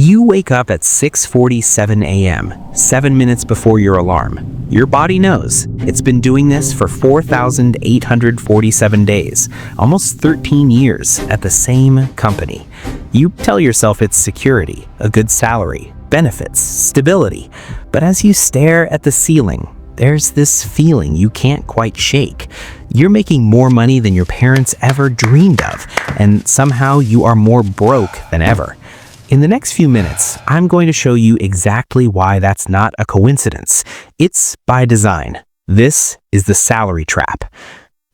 You wake up at 6:47 a.m., 7 minutes before your alarm. Your body knows. It's been doing this for 4,847 days, almost 13 years at the same company. You tell yourself it's security, a good salary, benefits, stability. But as you stare at the ceiling, there's this feeling you can't quite shake. You're making more money than your parents ever dreamed of, and somehow you are more broke than ever. In the next few minutes, I'm going to show you exactly why that's not a coincidence. It's by design. This is the salary trap.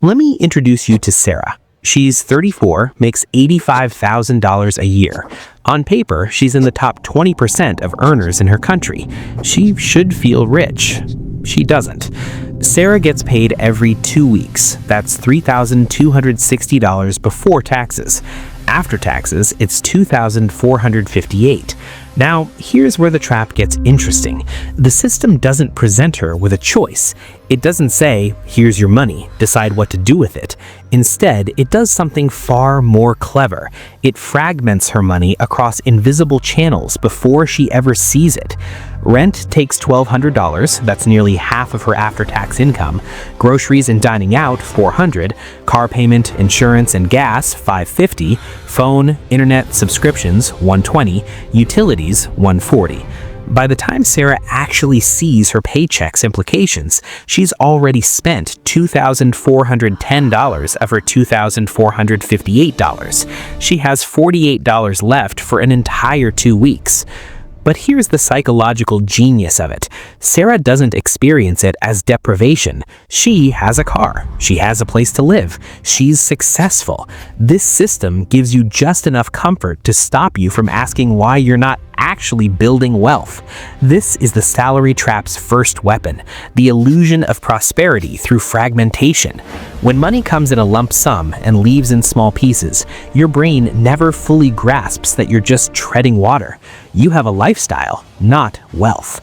Let me introduce you to Sarah. She's 34, makes $85,000 a year. On paper, she's in the top 20% of earners in her country. She should feel rich. She doesn't. Sarah gets paid every 2 weeks. That's $3,260 before taxes. After taxes, it's $2,458. Now, here's where the trap gets interesting. The system doesn't present her with a choice. It doesn't say, here's your money, decide what to do with it. Instead, it does something far more clever. It fragments her money across invisible channels before she ever sees it. Rent takes $1,200, that's nearly half of her after-tax income. Groceries and dining out, $400. Car payment, insurance, and gas, $550. Phone, internet, subscriptions, $120. Utilities, $140. By the time Sarah actually sees her paycheck's implications, she's already spent $2,410 of her $2,458. She has $48 left for an entire 2 weeks. But here's the psychological genius of it. Sarah doesn't experience it as deprivation. She has a car. She has a place to live. She's successful. This system gives you just enough comfort to stop you from asking why you're not actually building wealth. This is the salary trap's first weapon, the illusion of prosperity through fragmentation. When money comes in a lump sum and leaves in small pieces, your brain never fully grasps that you're just treading water. You have a lifestyle, not wealth.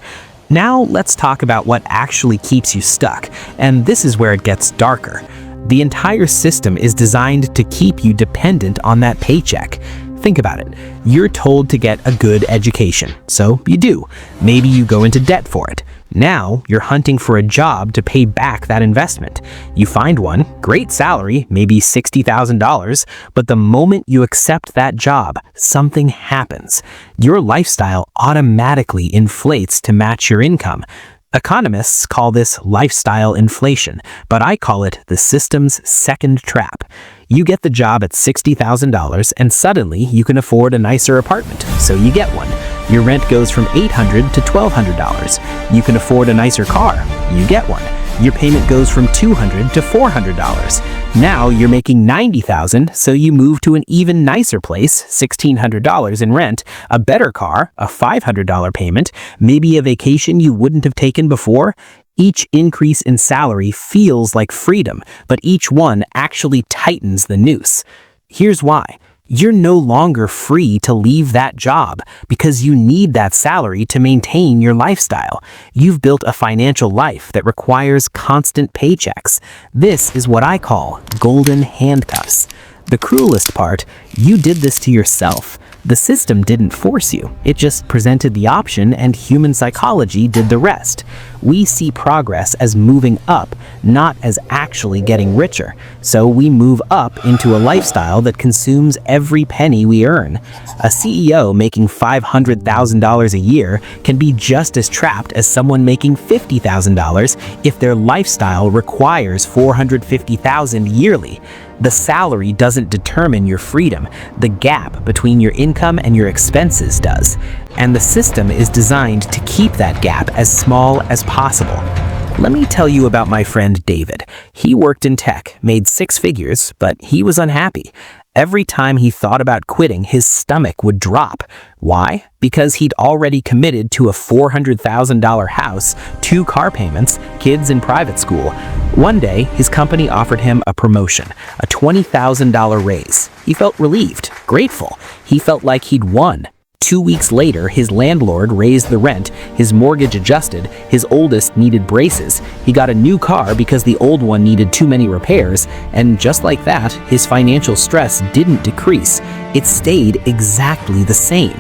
Now let's talk about what actually keeps you stuck, and this is where it gets darker. The entire system is designed to keep you dependent on that paycheck. Think about it. You're told to get a good education, so you do. Maybe you go into debt for it. Now you're hunting for a job to pay back that investment. You find one, great salary, maybe $60,000, but the moment you accept that job, something happens. Your lifestyle automatically inflates to match your income. Economists call this lifestyle inflation, but I call it the system's second trap. You get the job at $60,000 and suddenly you can afford a nicer apartment, so you get one. Your rent goes from $800 to $1,200. You can afford a nicer car, you get one. Your payment goes from $200 to $400. Now you're making $90,000, so you move to an even nicer place, $1,600 in rent, a better car, a $500 payment, maybe a vacation you wouldn't have taken before. Each increase in salary feels like freedom, but each one actually tightens the noose. Here's why. You're no longer free to leave that job because you need that salary to maintain your lifestyle. You've built a financial life that requires constant paychecks. This is what I call golden handcuffs. The cruelest part, you did this to yourself. The system didn't force you. It just presented the option and human psychology did the rest. We see progress as moving up, not as actually getting richer. So we move up into a lifestyle that consumes every penny we earn. A CEO making $500,000 a year can be just as trapped as someone making $50,000 if their lifestyle requires $450,000 yearly. The salary doesn't determine your freedom. The gap between your income and your expenses does. And the system is designed to keep that gap as small as possible. Let me tell you about my friend David. He worked in tech, made 6 figures, but he was unhappy. Every time he thought about quitting, his stomach would drop. Why? Because he'd already committed to a $400,000 house, 2 car payments, kids in private school. One day, his company offered him a promotion, a $20,000 raise. He felt relieved, grateful. He felt like he'd won. 2 weeks later, his landlord raised the rent, his mortgage adjusted, his oldest needed braces, he got a new car because the old one needed too many repairs, and just like that, his financial stress didn't decrease. It stayed exactly the same.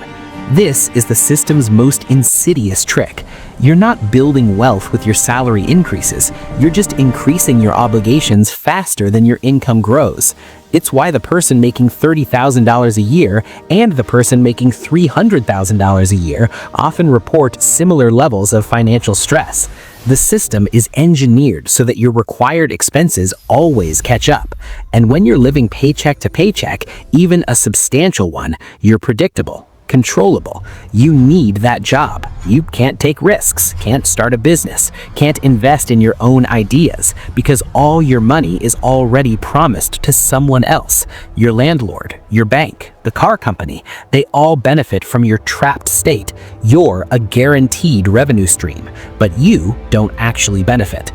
This is the system's most insidious trick. You're not building wealth with your salary increases, you're just increasing your obligations faster than your income grows. It's why the person making $30,000 a year and the person making $300,000 a year often report similar levels of financial stress. The system is engineered so that your required expenses always catch up. And when you're living paycheck to paycheck, even a substantial one, you're predictable, controllable. You need that job. You can't take risks, can't start a business, can't invest in your own ideas because all your money is already promised to someone else. Your landlord, your bank, the car company, they all benefit from your trapped state. You're a guaranteed revenue stream, but you don't actually benefit.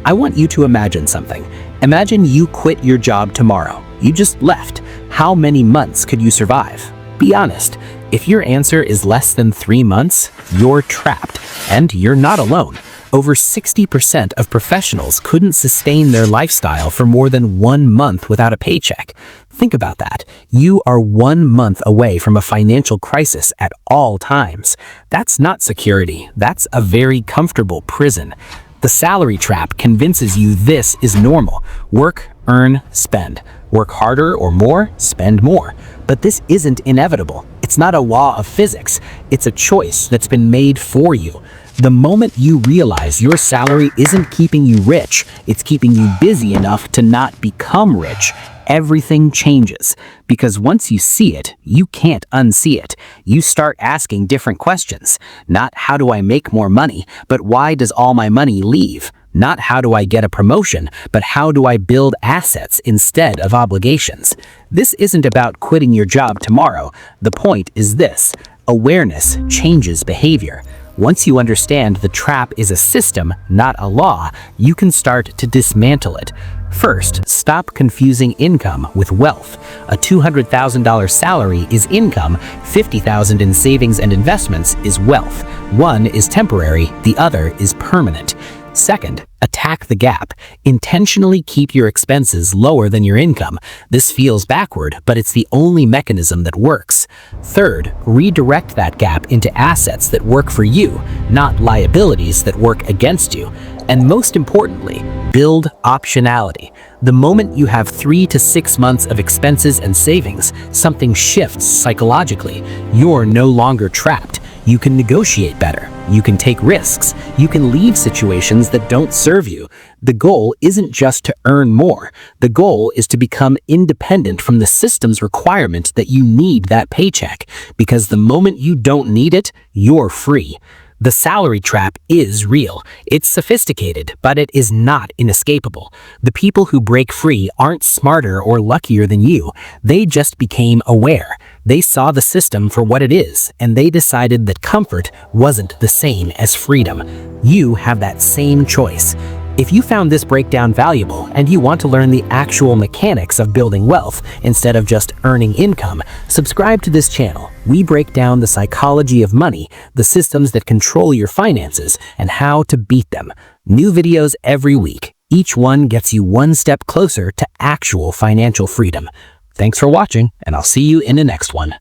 I want you to imagine something. Imagine you quit your job tomorrow. You just left. How many months could you survive? Be honest. If your answer is less than 3 months, you're trapped, and you're not alone. Over 60% of professionals couldn't sustain their lifestyle for more than 1 month without a paycheck. Think about that. You are 1 month away from a financial crisis at all times. That's not security. That's a very comfortable prison. The salary trap convinces you this is normal. Work, earn, spend. Work harder or more, spend more. But this isn't inevitable. It's not a law of physics. It's a choice that's been made for you. The moment you realize your salary isn't keeping you rich, it's keeping you busy enough to not become rich, everything changes. Because once you see it, you can't unsee it. You start asking different questions. Not how do I make more money, but why does all my money leave? Not how do I get a promotion, but how do I build assets instead of obligations? This isn't about quitting your job tomorrow. The point is this: awareness changes behavior. Once you understand the trap is a system, not a law, you can start to dismantle it. First, stop confusing income with wealth. A $200,000 salary is income, $50,000 in savings and investments is wealth. One is temporary, the other is permanent. Second, attack the gap. Intentionally keep your expenses lower than your income. This feels backward, but it's the only mechanism that works. Third, redirect that gap into assets that work for you, not liabilities that work against you. And most importantly, build optionality. The moment you have 3 to 6 months of expenses and savings, something shifts psychologically. You're no longer trapped. You can negotiate better. You can take risks. You can leave situations that don't serve you. The goal isn't just to earn more. The goal is to become independent from the system's requirement that you need that paycheck. Because the moment you don't need it, you're free. The salary trap is real. It's sophisticated, but it is not inescapable. The people who break free aren't smarter or luckier than you. They just became aware. They saw the system for what it is, and they decided that comfort wasn't the same as freedom. You have that same choice. If you found this breakdown valuable and you want to learn the actual mechanics of building wealth instead of just earning income, subscribe to this channel. We break down the psychology of money, the systems that control your finances, and how to beat them. New videos every week. Each one gets you one step closer to actual financial freedom. Thanks for watching, and I'll see you in the next one.